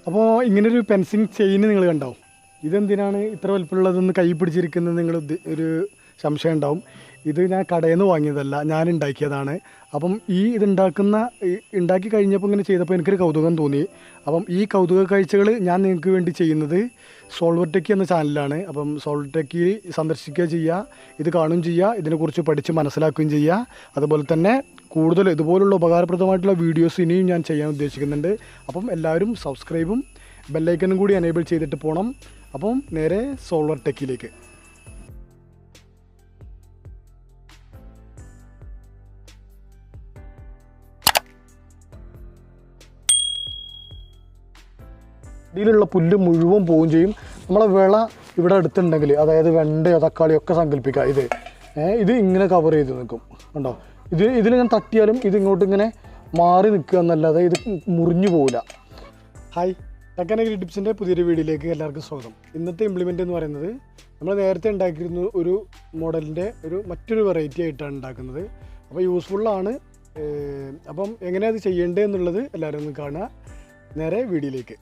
അപ്പോൾ ഇങ്ങനൊരു fencing chain നിങ്ങൾ കണ്ടാവും. ഇതെന്തിനാണ് ഇത്ര വലുപ്പമുള്ളതെന്ന് കൈ പിടിച്ചിരിക്കുന്നത് നിങ്ങൾ ഒരു സംശയം ഉണ്ടാവും. ഇത് ഞാൻ കടയിൽ നിന്ന് വാങ്ങിയതല്ല, ഞാൻ ഉണ്ടാക്കിയതാണ്. അപ്പം ഉണ്ടാക്കി കഴിഞ്ഞപ്പോൾ ഇങ്ങനെ ചെയ്തപ്പോൾ എനിക്കൊരു കൗതുകം തോന്നി. അപ്പം ഈ കൗതുക കാഴ്ചകൾ ഞാൻ നിങ്ങൾക്ക് വേണ്ടി ചെയ്യുന്നത് സോൾവർ ടെക്കി എന്ന ചാനലിലാണ്. അപ്പം സോൾവർ ടെക്കി സന്ദർശിക്കുക ചെയ്യുക, ഇത് കാണുകയും ചെയ്യുക, ഇതിനെക്കുറിച്ച് പഠിച്ച് മനസ്സിലാക്കുകയും ചെയ്യുക. അതുപോലെ തന്നെ കൂടുതൽ ഇതുപോലുള്ള ഉപകാരപ്രദമായിട്ടുള്ള വീഡിയോസ് ഇനിയും ഞാൻ ചെയ്യാൻ ഉദ്ദേശിക്കുന്നുണ്ട്. അപ്പം എല്ലാവരും സബ്സ്ക്രൈബും ബെല്ലൈക്കനും കൂടി എനേബിൾ ചെയ്തിട്ട് പോകണം. അപ്പം നേരെ സോൾവർ ടെക്കിലേക്ക്. ഇതിലുള്ള പുല്ല് മുഴുവൻ പോവുകയും ചെയ്യും. നമ്മളെ വിള ഇവിടെ അടുത്തുണ്ടെങ്കിൽ, അതായത് വെണ്ടയോ തക്കാളിയോ ഒക്കെ സങ്കല്പിക്കുക. ഇത് ഇങ്ങനെ കവർ ചെയ്ത് നിൽക്കും കണ്ടോ. ഇതിലിങ്ങനെ തട്ടിയാലും ഇതിങ്ങോട്ട് ഇങ്ങനെ മാറി നിൽക്കുക എന്നല്ലാതെ ഇത് മുറിഞ്ഞു പോവില്ല. ഹായ്, ടെക്നിക്കൽ ടിപ്സിൻ്റെ പുതിയൊരു വീഡിയോയിലേക്ക് എല്ലാവർക്കും സ്വാഗതം. ഇന്നത്തെ ഇംപ്ലിമെൻ്റ് എന്ന് പറയുന്നത് നമ്മൾ നേരത്തെ ഉണ്ടാക്കിയിരുന്ന ഒരു മോഡലിൻ്റെ മറ്റൊരു വെറൈറ്റി ആയിട്ടാണ് ഉണ്ടാക്കുന്നത്. അപ്പോൾ യൂസ്ഫുള്ളാണ്. അപ്പം എങ്ങനെയാണ് അത് ചെയ്യേണ്ടത് എന്നുള്ളത് എല്ലാവരും ഒന്ന് കാണുക. നേരെ വീഡിയോയിലേക്ക്.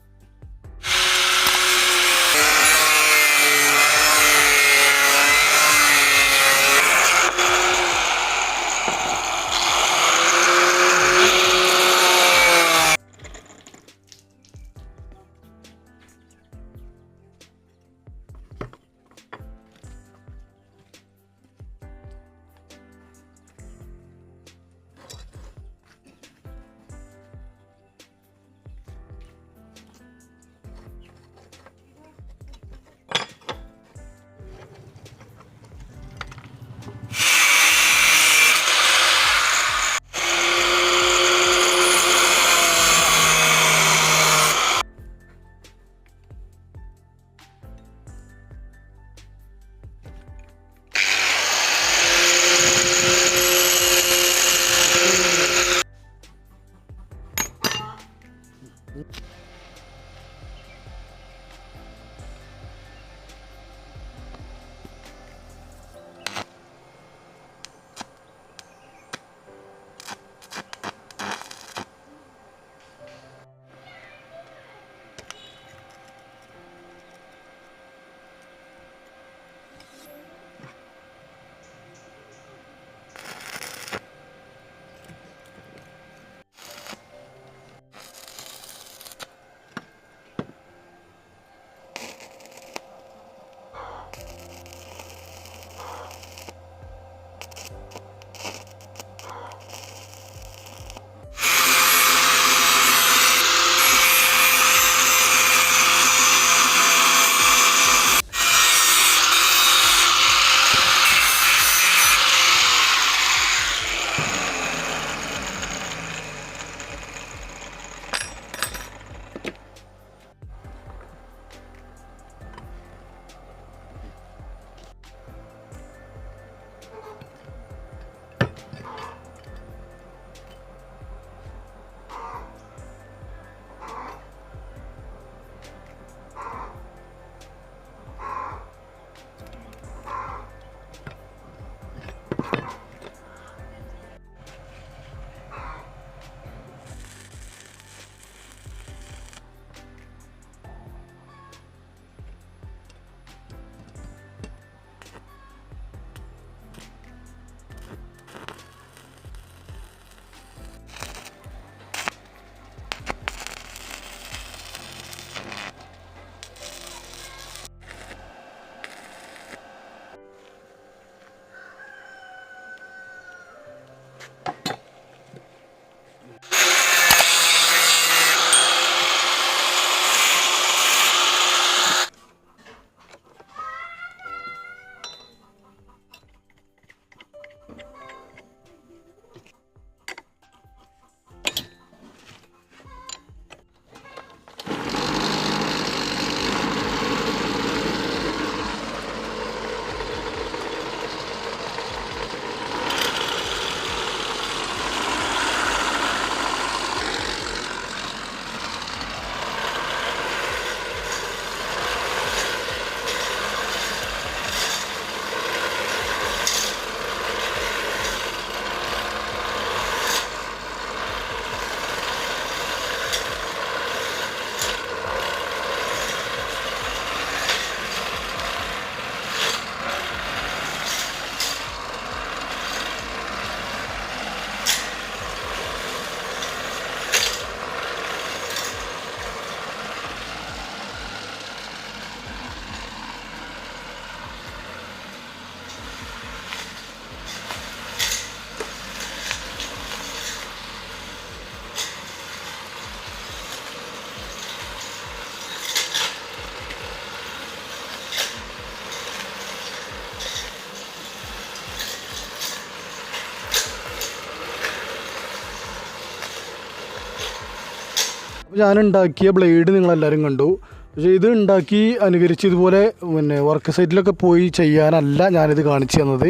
ഞാനുണ്ടാക്കിയ ബ്ലേഡ് നിങ്ങളെല്ലാവരും കണ്ടു. പക്ഷേ ഇത് ഉണ്ടാക്കി അനുകരിച്ച് ഇതുപോലെ പിന്നെ വർക്ക് സൈറ്റിലൊക്കെ പോയി ചെയ്യാനല്ല ഞാനിത് കാണിച്ചു തന്നത്.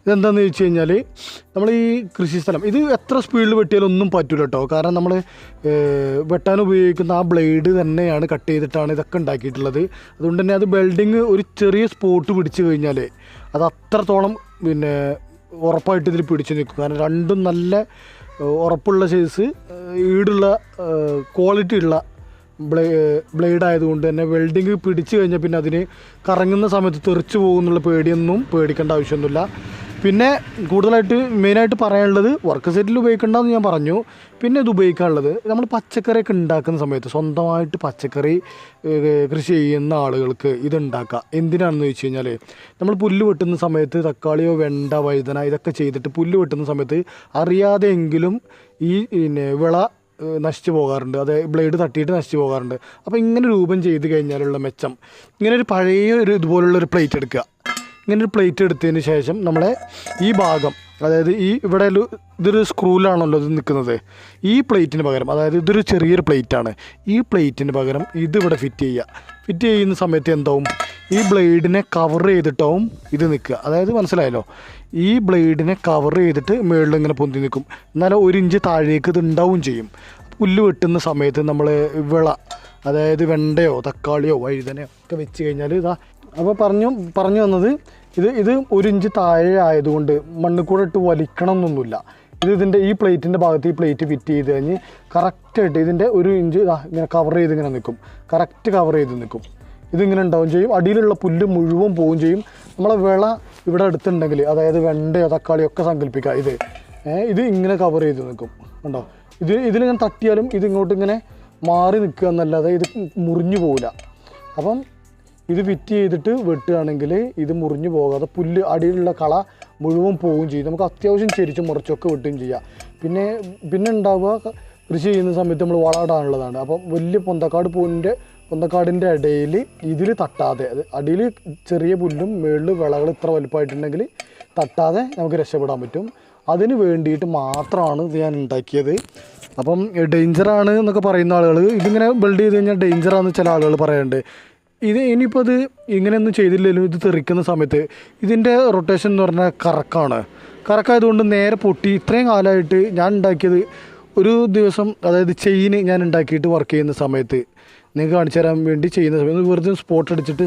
ഇതെന്താണെന്ന് ചോദിച്ചു കഴിഞ്ഞാൽ നമ്മൾ ഈ കൃഷി സ്ഥലം ഇത് എത്ര സ്പീഡിൽ വെട്ടിയാലും ഒന്നും പറ്റില്ല കേട്ടോ. കാരണം നമ്മൾ വെട്ടാൻ ഉപയോഗിക്കുന്ന ആ ബ്ലേഡ് തന്നെയാണ് കട്ട് ചെയ്തിട്ടാണ് ഇതൊക്കെ ഉണ്ടാക്കിയിട്ടുള്ളത്. അതുകൊണ്ട് തന്നെ അത് വെൽഡിങ് ഒരു ചെറിയ സ്പോട്ട് പിടിച്ചു കഴിഞ്ഞാൽ അത് അത്രത്തോളം പിന്നെ ഉറപ്പായിട്ട് ഇതിൽ പിടിച്ചു നിൽക്കും. കാരണം രണ്ടും നല്ല ഉറപ്പുള്ള സൈസ് ഈടുള്ള ക്വാളിറ്റി ഉള്ള ബ്ലേഡ് ആയതുകൊണ്ട് തന്നെ വെൽഡിങ് പിടിച്ചു കഴിഞ്ഞാൽ പിന്നെ അതിന് കറങ്ങുന്ന സമയത്ത് തെറിച്ച് പോകുന്നുള്ള പേടിയൊന്നും പേടിക്കേണ്ട ആവശ്യമൊന്നുമില്ല. പിന്നെ കൂടുതലായിട്ട് മെയിനായിട്ട് പറയാനുള്ളത് വർക്ക് സെറ്റിൽ ഉപയോഗിക്കേണ്ടതെന്ന് ഞാൻ പറഞ്ഞു. പിന്നെ ഇത് ഉപയോഗിക്കാനുള്ളത് നമ്മൾ പച്ചക്കറിയൊക്കെ ഉണ്ടാക്കുന്ന സമയത്ത് സ്വന്തമായിട്ട് പച്ചക്കറി കൃഷി ചെയ്യുന്ന ആളുകൾക്ക് ഇത് ഉണ്ടാക്കാം. എന്തിനാണെന്ന് ചോദിച്ചു കഴിഞ്ഞാൽ നമ്മൾ പുല്ല് വെട്ടുന്ന സമയത്ത് തക്കാളിയോ വെണ്ട വഴുതന ഇതൊക്കെ ചെയ്തിട്ട് പുല്ല് വെട്ടുന്ന സമയത്ത് അറിയാതെയെങ്കിലും ഈ പിന്നെ വിള നശിച്ചു പോകാറുണ്ട്. അതായത് ബ്ലേഡ് തട്ടിയിട്ട് നശിച്ചു പോകാറുണ്ട്. അപ്പോൾ ഇങ്ങനെ രൂപം ചെയ്ത് കഴിഞ്ഞാലുള്ള മെച്ചം ഇങ്ങനെ ഒരു പഴയ ഇതുപോലുള്ളൊരു പ്ലേറ്റ് എടുക്കുക. ഇങ്ങനെ ഒരു പ്ലേറ്റ് എടുത്തതിന് ശേഷം നമ്മളെ ഈ ഭാഗം, അതായത് ഈ ഇവിടെ ഇതൊരു സ്ക്രൂലാണല്ലോ ഇത് നിൽക്കുന്നത്, ഈ പ്ലേറ്റിന് പകരം, അതായത് ഇതൊരു ചെറിയൊരു പ്ലേറ്റാണ്, ഈ പ്ലേറ്റിന് പകരം ഇതിവിടെ ഫിറ്റ് ചെയ്യുക. ഫിറ്റ് ചെയ്യുന്ന സമയത്ത് എന്താവും, ഈ ബ്ലേഡിനെ കവർ ചെയ്തിട്ടാവും ഇത് നിൽക്കുക. അതായത് മനസ്സിലായല്ലോ, ഈ ബ്ലേഡിനെ കവർ ചെയ്തിട്ട് മുകളിൽ ഇങ്ങനെ പൊന്തി നിൽക്കും. എന്നാലും 1 ഇഞ്ച് താഴേക്ക് ഇത് ഉണ്ടാവും ചെയ്യും. പുല്ല് വെട്ടുന്ന സമയത്ത് നമ്മൾ വിള, അതായത് വെണ്ടയോ തക്കാളിയോ വഴുതനയോ ഒക്കെ വെച്ച് കഴിഞ്ഞാൽ ഇതാ. അപ്പോൾ പറഞ്ഞു വന്നത് ഇത് 1 ഇഞ്ച് താഴെ ആയതുകൊണ്ട് മണ്ണിൽ കൂടെ ഇട്ട് വലിക്കണം എന്നൊന്നുമില്ല. ഇതിൻ്റെ ഈ പ്ലേറ്റിൻ്റെ ഭാഗത്ത് ഈ പ്ലേറ്റ് ഫിറ്റ് ചെയ്ത് കഴിഞ്ഞ് കറക്റ്റായിട്ട് ഇതിൻ്റെ 1 ഇഞ്ച് ഇങ്ങനെ കവർ ചെയ്ത് ഇങ്ങനെ നിൽക്കും. കറക്റ്റ് കവർ ചെയ്ത് നിൽക്കും. ഇതിങ്ങനെ ഉണ്ടാവും ചെയ്യും. അടിയിലുള്ള പുല്ല് മുഴുവൻ പോവുകയും ചെയ്യും. നമ്മളെ വിള ഇവിടെ അടുത്തുണ്ടെങ്കിൽ, അതായത് വെണ്ടയോ തക്കാളിയോ ഒക്കെ സങ്കല്പിക്കുക, ഇത് ഇങ്ങനെ കവർ ചെയ്ത് നിൽക്കും. കണ്ടോ, ഇതിലിങ്ങനെ തട്ടിയാലും ഇതിങ്ങോട്ട് ഇങ്ങനെ മാറി നിൽക്കുക എന്നല്ലാതെ ഇത് മുറിഞ്ഞു പോവില്ല. അപ്പം ഇത് ഫിറ്റ് ചെയ്തിട്ട് വെട്ടുകയാണെങ്കിൽ ഇത് മുറിഞ്ഞു പോകാതെ പുല്ല് അടിയിലുള്ള കള മുഴുവൻ പോവുകയും ചെയ്യും. നമുക്ക് അത്യാവശ്യം ചെരിച്ച് മുറിച്ചൊക്കെ വെട്ടുകയും ചെയ്യാം. പിന്നെ ഉണ്ടാവുക, കൃഷി ചെയ്യുന്ന സമയത്ത് നമ്മൾ വളമിടാനുള്ളതാണ്. അപ്പം വലിയ പൊന്തക്കാടിൻ്റെ ഇടയിൽ ഇതിൽ തട്ടാതെ, അടിയിൽ ചെറിയ പുല്ലും മുകളിൽ വിളകൾ ഇത്ര വലുപ്പമായിട്ടുണ്ടെങ്കിൽ തട്ടാതെ നമുക്ക് രക്ഷപ്പെടാൻ പറ്റും. അതിന് വേണ്ടിയിട്ട് മാത്രമാണ് ഇത് ഞാൻ ഉണ്ടാക്കിയത്. അപ്പം ഡേഞ്ചറാണ് എന്നൊക്കെ പറയുന്ന ആളുകൾ, ഇതിങ്ങനെ ബിൽഡ് ചെയ്ത് കഴിഞ്ഞാൽ ഡേഞ്ചറാണെന്ന് ചില ആളുകൾ പറയുന്നുണ്ട്. ഇനിയിപ്പോൾ ഇത് ഇങ്ങനെയൊന്നും ചെയ്തില്ലെങ്കിലും ഇത് തെറിക്കുന്ന സമയത്ത് ഇതിൻ്റെ റൊട്ടേഷൻ എന്ന് പറഞ്ഞാൽ കറക്കായതുകൊണ്ട് നേരെ പൊട്ടി. ഇത്രയും കാലമായിട്ട് ഞാൻ ഉണ്ടാക്കിയത് ഒരു ദിവസം, അതായത് ചെയിന് ഞാൻ ഉണ്ടാക്കിയിട്ട് വർക്ക് ചെയ്യുന്ന സമയത്ത് നിങ്ങൾക്ക് കാണിച്ചു തരാൻ വേണ്ടി ചെയ്യുന്ന സമയത്ത് വെറുതെ സ്പോട്ട് അടിച്ചിട്ട്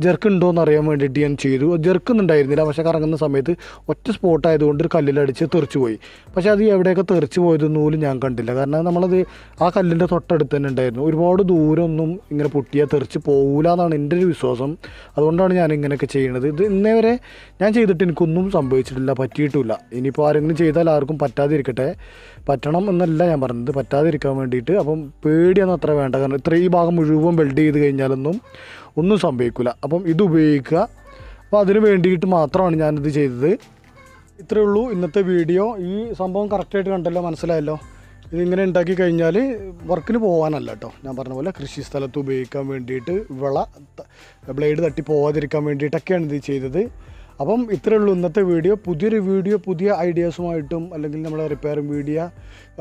ജെർക്ക് ഉണ്ടോ എന്ന് അറിയാൻ വേണ്ടിയിട്ട് ഞാൻ ചെയ്തു. ജെർക്കൊന്നും ഉണ്ടായിരുന്നില്ല, പക്ഷേ കറങ്ങുന്ന സമയത്ത് ഒറ്റ സ്പോട്ടായതുകൊണ്ട് ഒരു കല്ലിലടിച്ച് തെറിച്ച് പോയി. പക്ഷേ അത് എവിടെയൊക്കെ തെറിച്ച് പോയതൊന്നും പോലും ഞാൻ കണ്ടില്ല. കാരണം നമ്മളത് ആ കല്ലിൻ്റെ തൊട്ടടുത്ത് തന്നെ ഉണ്ടായിരുന്നു. ഒരുപാട് ദൂരമൊന്നും ഇങ്ങനെ പൊട്ടിയാൽ തെറിച്ച് പോകില്ല എന്നാണ് എൻ്റെ ഒരു വിശ്വാസം. അതുകൊണ്ടാണ് ഞാൻ ഇങ്ങനെയൊക്കെ ചെയ്യുന്നത്. ഇത് ഇന്നേ വരെ ഞാൻ ചെയ്തിട്ട് എനിക്കൊന്നും സംഭവിച്ചിട്ടില്ല, പറ്റിയിട്ടില്ല. ഇനിയിപ്പോൾ ആരെങ്കിലും ചെയ്താൽ ആർക്കും പറ്റാതിരിക്കട്ടെ. പറ്റണം എന്നല്ല ഞാൻ പറഞ്ഞത്, പറ്റാതിരിക്കാൻ വേണ്ടിയിട്ട്. അപ്പം പേടിയൊന്നും അത്ര വേണ്ട. കാരണം ഈ ഭാഗം മുഴുവൻ വെൽഡ് ചെയ്ത് കഴിഞ്ഞാലൊന്നും ഒന്നും സംഭവിക്കില്ല. അപ്പം ഇത് ഉപയോഗിക്കുക. അപ്പോൾ അതിന് വേണ്ടിയിട്ട് മാത്രമാണ് ഞാനിത് ചെയ്തത്. ഇത്രയേ ഉള്ളൂ ഇന്നത്തെ വീഡിയോ. ഈ സംഭവം കറക്റ്റായിട്ട് കണ്ടല്ലോ, മനസ്സിലായല്ലോ. ഇതിങ്ങനെ ഉണ്ടാക്കി കഴിഞ്ഞാൽ വർക്കിന് പോകാനല്ല കേട്ടോ, ഞാൻ പറഞ്ഞ പോലെ കൃഷി സ്ഥലത്ത് ഉപയോഗിക്കാൻ വേണ്ടിയിട്ട്, ബ്ലേഡ് തട്ടി പോകാതിരിക്കാൻ വേണ്ടിയിട്ടൊക്കെയാണ് ഇത് ചെയ്തത്. അപ്പം ഇത്രയേ ഉള്ളൂ ഇന്നത്തെ വീഡിയോ. പുതിയൊരു വീഡിയോ പുതിയ ഐഡിയാസുമായിട്ടും അല്ലെങ്കിൽ നമ്മളെ റിപ്പയറിങ് വീഡിയോ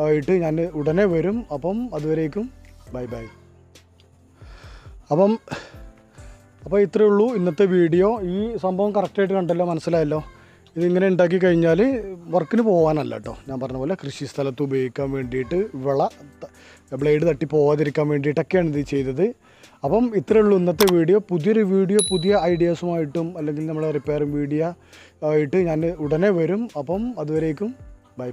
ആയിട്ട് ഞാൻ ഉടനെ വരും. അപ്പം അതുവരേക്കും ബൈ. അപ്പോൾ ഇത്രയേ ഉള്ളൂ ഇന്നത്തെ വീഡിയോ. ഈ സംഭവം കറക്റ്റായിട്ട് കണ്ടല്ലോ, മനസ്സിലായല്ലോ. ഇതിങ്ങനെ ഉണ്ടാക്കി കഴിഞ്ഞാൽ വർക്കിന് പോകാനല്ല കേട്ടോ, ഞാൻ പറഞ്ഞ പോലെ കൃഷി സ്ഥലത്ത് ഉപയോഗിക്കാൻ വേണ്ടിയിട്ട്, ബ്ലേഡ് തട്ടി പോകാതിരിക്കാൻ വേണ്ടിയിട്ടൊക്കെയാണ് ഇത് ചെയ്തത്. അപ്പം ഇത്രയേ ഉള്ളൂ ഇന്നത്തെ വീഡിയോ. പുതിയൊരു വീഡിയോ പുതിയ ഐഡിയാസുമായിട്ടും അല്ലെങ്കിൽ നമ്മളെ റിപ്പയറിങ് വീഡിയോ ആയിട്ട് ഞാൻ ഉടനെ വരും. അപ്പം അതുവരേക്കും ബൈ.